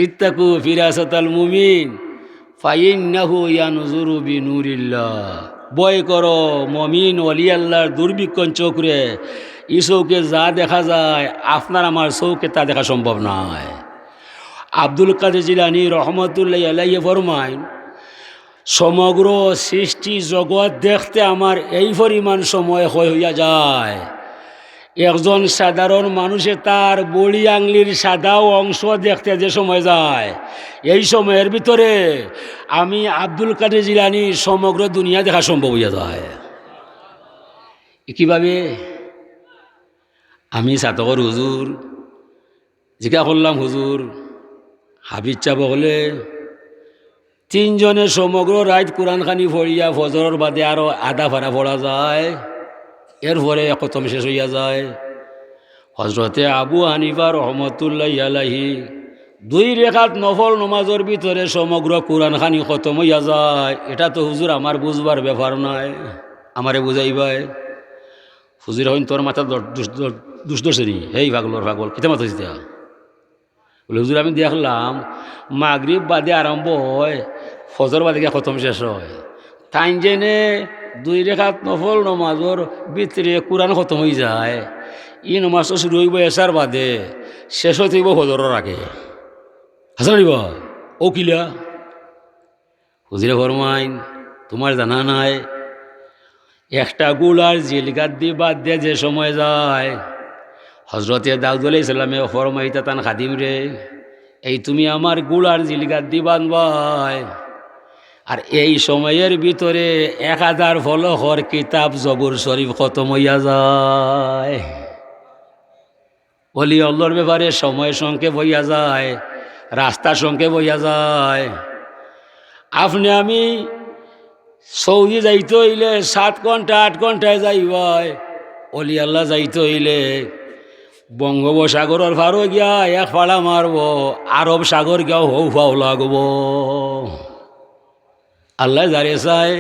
ইত্তাকু ফিরাসাতাল মুমিন ফাইন্নাহু ইয়ানজুরু বিনুরিল্লাহ। ভয় করো মমিন ওলি আল্লাহর দুর্বিক্ষণ চোখরে। এই চৌকে যা দেখা যায় আপনার আমার চৌকে তা দেখা সম্ভব নয়। আব্দুল কাদের জিলানী রহমতুল্লাহ আলাইহি ফরমায়, সমগ্র সৃষ্টি জগৎ দেখতে আমার এই পরিমাণ সময় হইয়া যায়, একজন সাধারণ মানুষে তার বড়ি আঙলির সাদা অংশ দেখতে যে সময় যায়, এই সময়ের ভিতরে আমি আব্দুল কাদের জিলানী সমগ্র দুনিয়া দেখা সম্ভব হইয়া যায়। কীভাবে? আমি সাতকর হুজুর জিজ্ঞা করলাম, হুজুর হাবিজ চাব হলে তিনজনে সমগ্র রাত কোরআনখানি পড়িয়া ফজরের বাদে আরও আধা ভাড়া পড়া যায়, এরপরে খতম শেষ হইয়া যায়। হজরতে আবু হানিফা রহমতুল্লাহ আলাইহি 2 রেখাত নফল নমাজের ভিতরে সমগ্র কোরআনখানি খতম হইয়া যায়। এটা তো হুজুর আমার বুঝবার ব্যাপার নয়, আমারে বুঝাইবাই। হুজুর হইন তোর মাথা দুষ দোষেনি, হেই পাগলর পাগল কিতা মাথা হইতে বলে, হুজুর আমি দেখলাম মাগরিব বাদে আরম্ভ হয়, ফজর বাদে গিয়ে খতম শেষ হয়। তাই জেনে 2 রেখাত নফল নমাজর ভিতরে কোরআন খতম হয়ে যায়। ই নমাজটা শুরু হইব এসার বাদে, শেষ হইতে হইব ফজরের আগে। হাসানিব ও কিলা? হুজুরে ফরমাইন, তোমার জানা নাই একটা গুলার জিলগাত দি বাদ দিয়ে যে সময় যায়, হজরতে দাউদ আলাইহিস সালামে ফরমাইতা তান খাদিম রে, এই তুমি আমার গুলার জিলগাত দি বানবাই, আর এই সময়ের ভিতরে 1000 ফলকর কিতাব জবুর শরীফ খতম হইয়া যায়। ওলি আল্লাহর ব্যাপারে সময় সংক্ষেপ হইয়া যায়, রাস্তা সংক্ষেপ হইয়া যায়। আপনি আমি সৌদি যাইতে হইলে 7 ঘন্টা 8 ঘন্টায় যাইবাই, ওলি আল্লাহ যাইতে হইলে বঙ্গোপসাগরের ফারো গিয়া এক ফাড়া মারব, আরব সাগর গিয়াও হৌ ফাও লাগব। আল্লাহ যারে চায়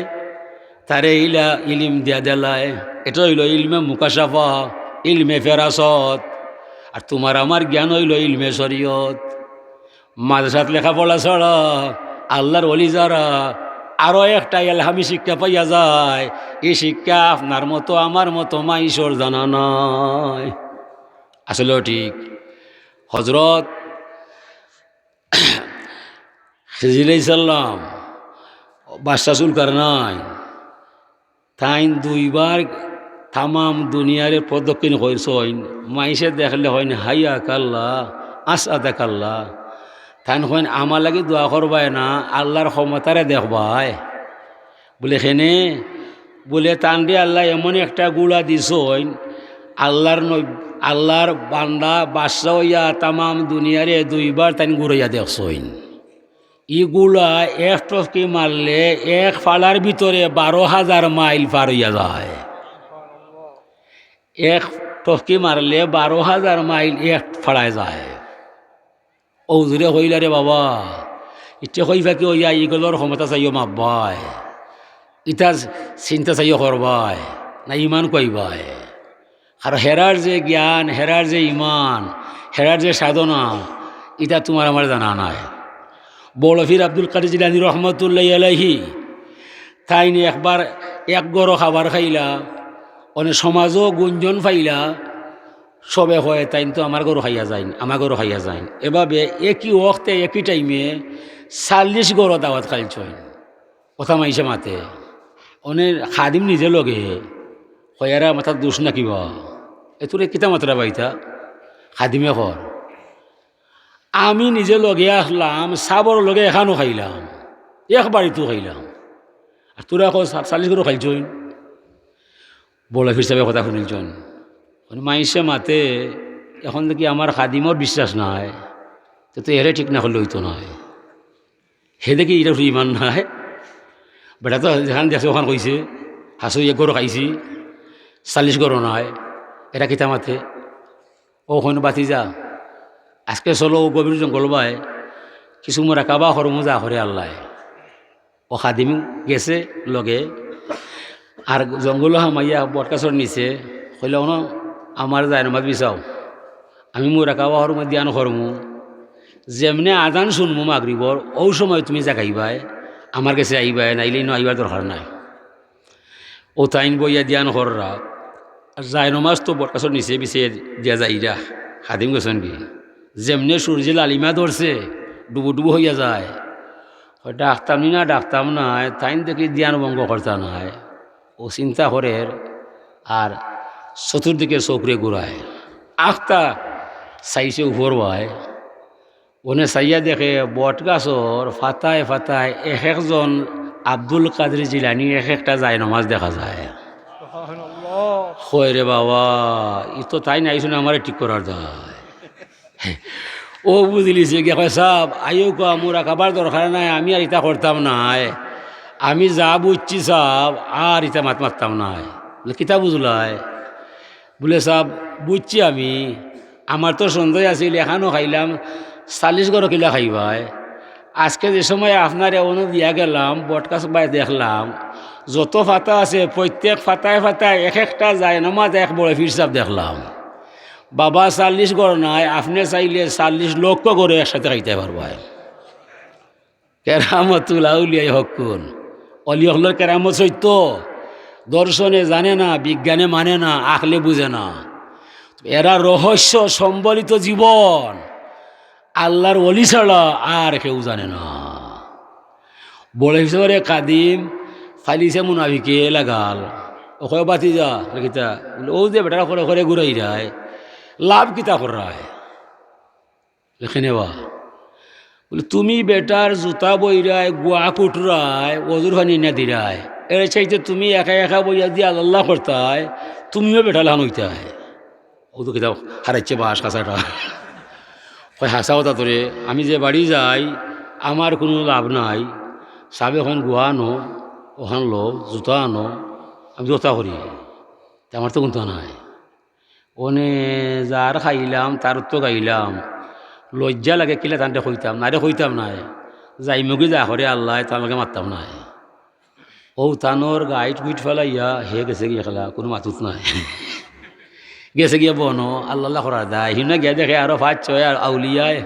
তারে ইলা ইলিম দিয়া দেলায়। এটা হইল ইলমে মুকাশাফা, ইলমে ফেরাসত। আর তোমার আমার জ্ঞান হইল ইলমে শরীয়ত। মাদ্রাসাত লেখাপড়া ছাড়া আল্লাহর ওলি যারা আরও একটা এলহামি শিক্ষা পাইয়া যায়, এই শিক্ষা আপনার মতো আমার মতো মাইশর জানা নয়। আসলেও ঠিক। হজরত খিজির সাল্লাম বাদশা চুলকার নাই, তাই 2 বার তামাম দুনিয়ারে প্রদক্ষিণ হয়েছেন। মাইসে দেখলে হয় না হাইয়া কাল্লা আস আদা কাল্লা, তাই হয় আমার লাগে দোয়া করবাই না, আল্লাহর ক্ষমতারে দেখবাই বলে হেনে বলে তান দিয়ে আল্লাহ এমন একটা গুলা দিছইন, আল্লাহর বান্দা বাদশা হইয়া তামাম দুনিয়ারে 2 বার তাই ঘুরাইয়া দেখছইন। ইগুলা এক টপকি মারলে এক ফালার ভিতরে 12,000 মাইল পার হইয়া যায়। এক টপকি মারলে 12,000 মাইল এক ফাড়ায় যায়। ও জুড়ে হইলা রে বাবা, ইটে হইবা কি হইয়া ইগুলোর ক্ষমতা চাইও মাপবাই, ইটা চিন্তা চাইও করবাই না ইমান কইবাই। আর হেরার যে জ্ঞান, হেরার যে ইমান, হেরার যে সাধনা, এটা তোমার আমার জানা নাই। বড় পীর আব্দুল কাদের জিলানী রহমতুল্লাহ আলাইহি তাই নি একবার এক গড় খাবার খাইলা, অনেক সমাজও গুঞ্জন পাইলা, সবে হয় তাই তো আমার গরু খাইয়া যাইন, আমার গরু খাইয়া যাইন। এভাবে একই ওক্তে একই টাইমে 40 গড় দাওয়াত খাইছেন। কথা মাইছে মাতে অনেক খাদিম নিজে লগে হয়ারা মাথার দোষ না কিবা এতুরে কিতা মাত্রা বাইতা খাদিমে কর। আমি নিজে লগে আসলাম, সাবর লগে এখানো খাইলাম, একবারিতো খাইলাম, আর তোরা এখন 40 গরু খাইছইন। বড় হিসাবে কথা শুনিলছেন মাইসে মাতে, এখন দেখি আমার খাদিমর বিশ্বাস নাই, তো এরে ঠিক না করলে হইতো নয়। হে দেখি এটা ইমান নাই, বেটা তো যেখান দেখছে ওখান কইছে হাসু 1 গরু খাইছি, 40 গরু নয়। এটা কিতা মাতে ওখানে বাতি যা আজকে চলো গভীর জঙ্গল বাই কিছু মোরা কাবা হরমু যা হরে আল্লাহ। ও খাদিম গেছে লগে, আর জঙ্গল হামাইয়া বটকাছর নিচে কইল আমার যায় নামাজ বিচাও, আমি মোরা কাবা হরমু দিয়ানো হরমু, যেমনে আজান শুনবো মাগরিবর ও সময় তুমি জাগাইবাই আমার কাছে আইবাই নাইলে আইবার দরকার নাই। ও তাইন বইয়া দিয়ান হররা আর যায় নমাজ তো বরকাছর নিচে পিছিয়ে দিয়া যাইরা খাদিম গেছেন কি যেমনে সূর্যে লালিমা ধরছে ডুবু ডুবু হইয়া যায় ডাকতাম নি না ডাকতাম নাই তাইন দেখি দিয়ান ভঙ্গ করতা নাই ও চিন্তা করে আর চতুর্দিকে চৌকরে ঘুরায় আখতা চাইছে উপর ভাই ওনে চাইয়া দেখে বট গাছর ফাতায় ফাতায় এক একজন আব্দুল কাদের জিলানি এক একটা যায় নমাজ দেখা যায়। হয় রে বাবা ই তো তাই নাইছো না আমার ঠিক করার দায়। ও বুঝলিছে গিয়ে কয় সাব আইও কা মোরা খাবার দরকার নাই আমি আর ইটা করতাম নাই আমি যা বুঝছি সাব আর ইটা মাত মারতাম নাই। বলে কিতা বুঝলাই? বলে সাব বুঝছি আমি আমার তো সন্দেহ আছিল এখানো খাইলাম 40 গড় কিলা খাইবাই আজকে যে সময় আপনার এমন দিয়া গেলাম বটকাছ বাই দেখলাম যত ফাতা আছে প্রত্যেক ফাতায় ফাতায় এক একটা যায় নামাজ এক বড় ফিরসাব দেখলাম। বাবা 40 গড় নাই আপনি চাইলে 40 লক্ষ করে একসাথে খাইতে পারবাই। কেরামতুল আউলিয়াই হকুন অলি হকলের কেরামত সত্য দর্শনে জানে না বিজ্ঞানে মানে না আখলে বুঝে না এরা রহস্য সম্বলিত জীবন আল্লাহর অলি ছাড়া আর কেউ জানে না। বড় হিসেবে কাদিম ফাইলিছে মুনাফিকে লাগাল ওখানে বাতি যা কিতা ও যে বেটারা করে করে ঘুরাই যায় লাভ কিতা করায় লেখে নেওয়া বলে তুমি বেটার জুতা বইরায় গোয়া কুটরায় ওজুর ফানি না দিরায় এর চাইতে তুমি একা একা বইয়া দিয়ে আল্লাহ করতায় তুমিও বেটা লান হইতায় ও তো কিতা হারাইছে বাস কাছাটা হয় হাসাও তা তোরে আমি যে বাড়ি যাই আমার কোনো লাভ নাই সাবে ওখান গোয়া আনো ওখান লো জুতা আনো আমি জুতা করি আমার তো কিন্তু নাই ওনে যার খাইলাম তার তো গাইলাম লজ্জা লাগে কিলে তানতে হইতাম না রে হইতাম নাই যাই মুগি যা করে আল্লাহ তাকে মারতাম নাই ও তানোর গাইট গুইট ফেলাইয়া হে গেছে গিয়ে খেলা কোনো মাতুত নাই গেছে গিয়ে বনো আল্লাহ করা দেয় হিনা গিয়ে দেখে আরো ফাঁচ ছয় আর আউলিয়ায়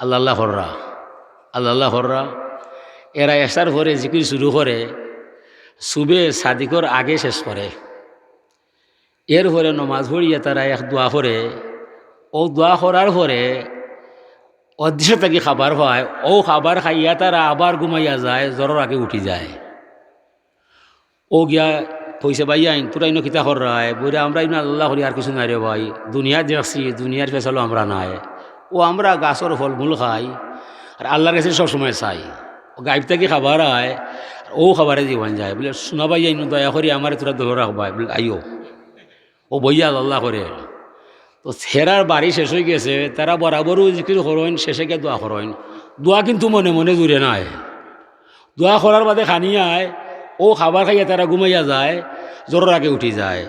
আল্লাহ হররা আল্লাহ হররা এরা এসার পরে জিকির শুরু করে সুবে সাদিকর আগে শেষ করে এর পরে নমাজ পড়িয়ে তারা এক দোয়া করে ও দোয়া করার পরে অদৃশ্য থেকে খাবার পায় ও খাবার খাইয়া তারা আবার ঘুমাইয়া যায় জ্বরের আগে উঠি যায়। ও গিয়া কইছে ভাই আইন তোরা ইনো কিতা কর রায় বইরে আমরা ইনো আল্লাহ করি আর কিছু নাই রে ভাই দুনিয়া দেখছি দুনিয়ার ফেসালো আমরা নাই ও আমরা গাছর ফলমূল খাই আর আল্লাহর কাছে সবসময় চাই ও গাইব থেকে খাবার আয় ও খাবারে জীবন যায় বলে শোনা ভাই আইন দয়া করি আমার তোরা ধরে রাখবাই বলে আইও ও বইয়া আল্লাহ করে তো ছেড়ার বাড়ি শেষ হয়ে গেছে তারা বরাবরও জিকির করেন শেষে গিয়ে দোয়া করেন দোয়া কিন্তু মনে মনে জুড়ে নাই দোয়া করার বাদে খানি আয় ও খাবার খাইয়া তারা ঘুমাইয়া যায় জ্বরের আগে উঠি যায়।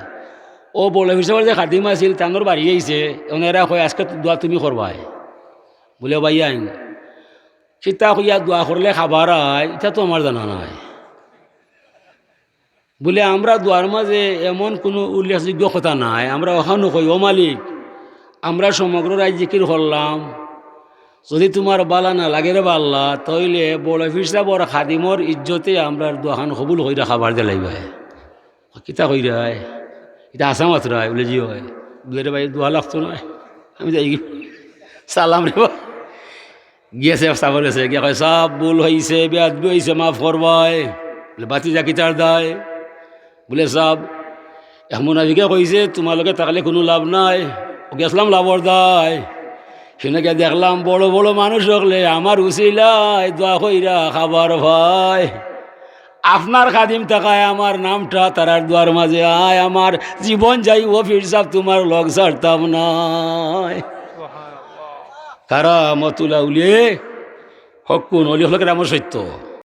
ও বলে হিসাবে যে খাদিম আছিল তানোর বাড়ি আইছে ওনারা কয় আজকে দোয়া তুমি করবাই বলে ভাই আইন সীতা কইয়া দোয়া করলে খাবার আয় এটা তো আমার জানা নাই বলে আমরা দোয়ার মাঝে এমন কোনো উল্লেখযোগ্য কথা নাই আমরা ওখানে কই ও মালিক আমরা সমগ্র রায় জিকির করলাম যদি তোমার বালা না লাগে রে বাল্লা তাইলে বড় ফিরসা বড় খাদিমর ইজ্জতে আমরা দোয়াখান কবুল হইরা খাবার দিলাইবাই কিতা কইরায় এটা আসামাত রায় বলে জি হয় বলে রে ভাই দোয়া লাগতো না আমি যাই সালাম রে গিয়েছে সাবর গেছে গিয়া কয় সব ভুল হয়েছে বেয়াদবি হয়েছে মাফ করবাই বলে বাতি যা কিতার দায় বলে সব এমন আজকে কইছে তোমালোকে থাকলে কোনো লাভ নাই গেছিলাম লাভর দায় সেনাকে দেখলাম বড় বড় মানুষ হলে আমার উচিলাই দোয়া কইরা খাবার ভাই আপনার খাদিম থাকায় আমার নামটা তারার দোয়ার মাঝে আয় আমার জীবন যাই ও ফিরসাব তোমার লগ ছাড়তাম নাই। কারামতুল আউলিয়া হকুন অলি হলকের আমার সত্য।